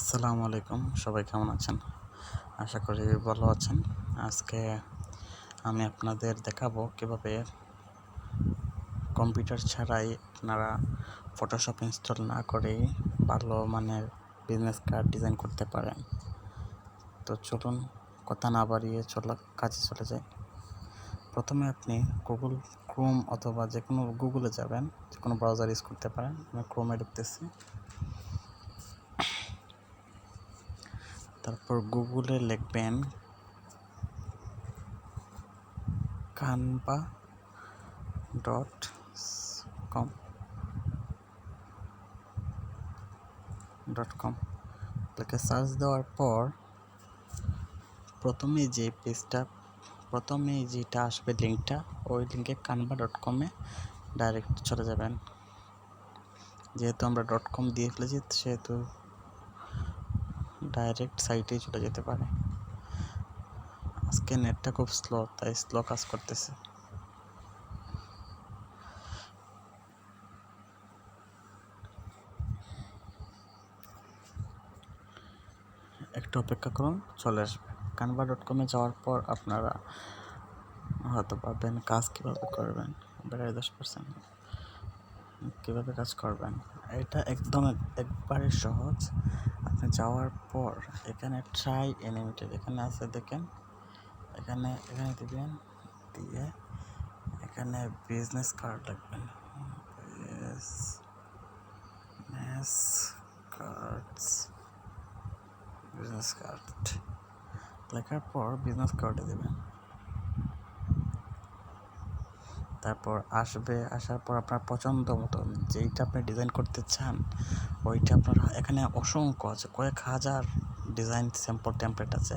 আসসালামু আলাইকুম, সবাই কেমন আছেন? আশা করি ভালো আছেন। আজকে আমি আপনাদের দেখাবো কিভাবে কম্পিউটার ছাড়াই আপনারা ফটোশপ ইনস্টল না করেই ভালো মানের বিজনেস কার্ড ডিজাইন করতে পারেন। তো চলুন কথা না বাড়িয়ে কাজে চলে যাই। প্রথমে আপনি গুগল ক্রোম অথবা যে কোনো গুগলে যাবেন, যে কোনো ব্রাউজার ইউজ করতে পারেন। আমি ক্রোমে ঢুকতেছি। তারপর গুগলে লিখবেন canva.com লিখে সার্চ দেওয়ার পর প্রথমে যেটা আসবে লিঙ্কটা, ওই লিঙ্কে canva.com-এ ডাইরেক্ট চলে যাবেন। যেহেতু আমরা .com দিয়ে ফেলেছি, সেহেতু ডাইরেক্ট সাইটেই চলে যেতে পারে। আজকে নেটটা খুব স্লো, তাই স্লো কাজ করতেছে। একটু অপেক্ষা করুন, চলে আসবে। canva.com-এ যাওয়ার পর আপনারা হয়তো পাবেন কাজ কীভাবে করবেন, 10% কীভাবে কাজ করবেন। এটা একবারে সহজ। আপনি যাওয়ার পর এখানে ট্রাই অ্যানিমেটেড এখানে আছে, দেখেন। এখানে দিবেন, দিয়ে এখানে বিজনেস কার্ড লিখবেন। বিজনেস কার্ড লেখার পর বিজনেস কার্ডে দেবেন। তারপর আসার পর আপনার পছন্দ মতন যেইটা আপনি ডিজাইন করতে চান, ওইটা আপনার এখানে অসংখ্য আছে, কয়েক হাজার ডিজাইন স্যাম্পল টেমপ্লেট আছে।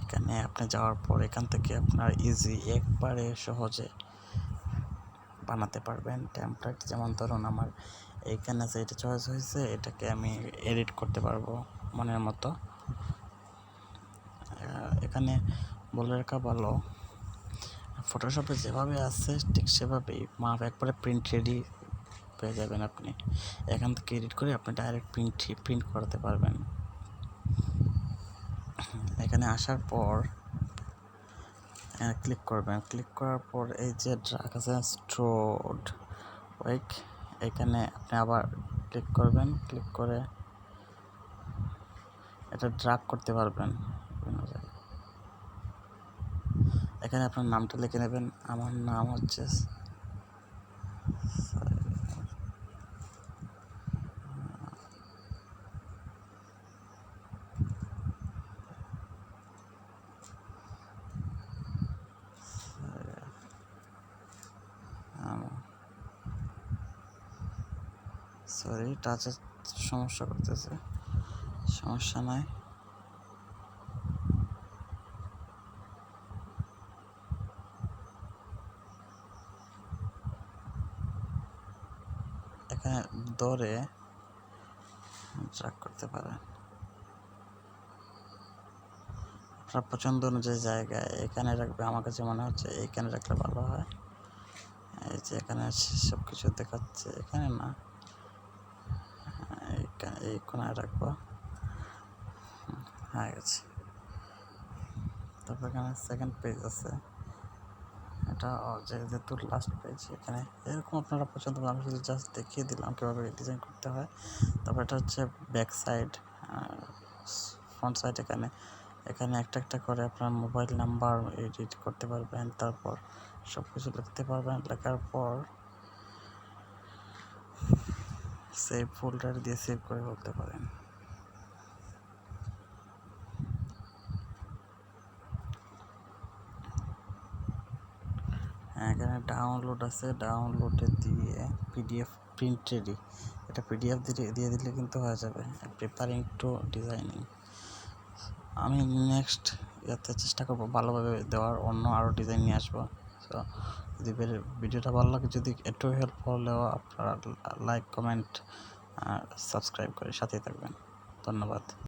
এখানে আপনি যাওয়ার পর এখান থেকে আপনার একবারে সহজে বানাতে পারবেন টেমপ্লেট। যেমন ধরুন, আমার এইখানে যেটা চয়েস হয়েছে, এটাকে আমি এডিট করতে পারবো মনের মতো। এখানে বলে রাখা ভালো, ফটোশপে যেভাবে আছে ঠিক সেভাবেই মাপ একবারে প্রিন্ট রেডি পেয়ে যাবেন। আপনি এখান থেকে এডিট করে আপনি ডাইরেক্ট প্রিন্ট করাতে পারবেন। এখানে আসার পর ক্লিক করবেন। ক্লিক করার পর এই যে ড্রাগ আছে স্টোরড ওয়েক, এখানে আপনি আবার ক্লিক করবেন। ক্লিক করে এটা ড্রাগ করতে পারবেন বিভিন্ন জায়গায়। এখানে আপনার নামটা লিখে নেবেন। আমার নাম হচ্ছে টাচের সমস্যা করতেছে, সমস্যা নাই। এখানে ধরে ড্রাগ করতে পারেন আপনার পছন্দ অনুযায়ী জায়গায়। এখানে রাখবে, আমার কাছে মনে হচ্ছে এইখানে রাখলে ভালো হয়। এই যে এখানে সব কিছু দেখাচ্ছে, এখানে না, এই কোনায় রাখবো, হয়ে গেছে। তারপর এখানে সেকেন্ড পেজ আছে, এটা যেহেতু লাস্ট পেজ। এখানে এরকম আপনারা পছন্দ করে, আমি শুধু জাস্ট দেখিয়ে দিলাম কীভাবে ডিজাইন করতে হয়। তারপর এটা হচ্ছে ব্যাক সাইড, ফ্রন্ট সাইড। এখানে একটা করে আপনার মোবাইল নাম্বার এডিট করতে পারবেন। তারপর সব কিছু লিখতে পারবেন। লেখার পর সেভ ফোল্ডার দিয়ে সেভ করে বলতে পারেন। এখানে ডাউনলোড আছে, ডাউনলোডে দিয়ে পিডিএফ প্রিন্ট রেডি, এটা পিডিএফ দিয়ে দিলে কিন্তু হয়ে যাবে। প্রিপারিং টু ডিজাইনিং, আমি নেক্সট ইয়াতে চেষ্টা করবো ভালোভাবে দেওয়ার, অন্য আরও ডিজাইন নিয়ে আসবো। তো যদি ভিডিওটা ভালো লাগে, যদি একটু হেল্প হলেও আপনারা লাইক, কমেন্ট, সাবস্ক্রাইব করে সাথেই থাকবেন। ধন্যবাদ।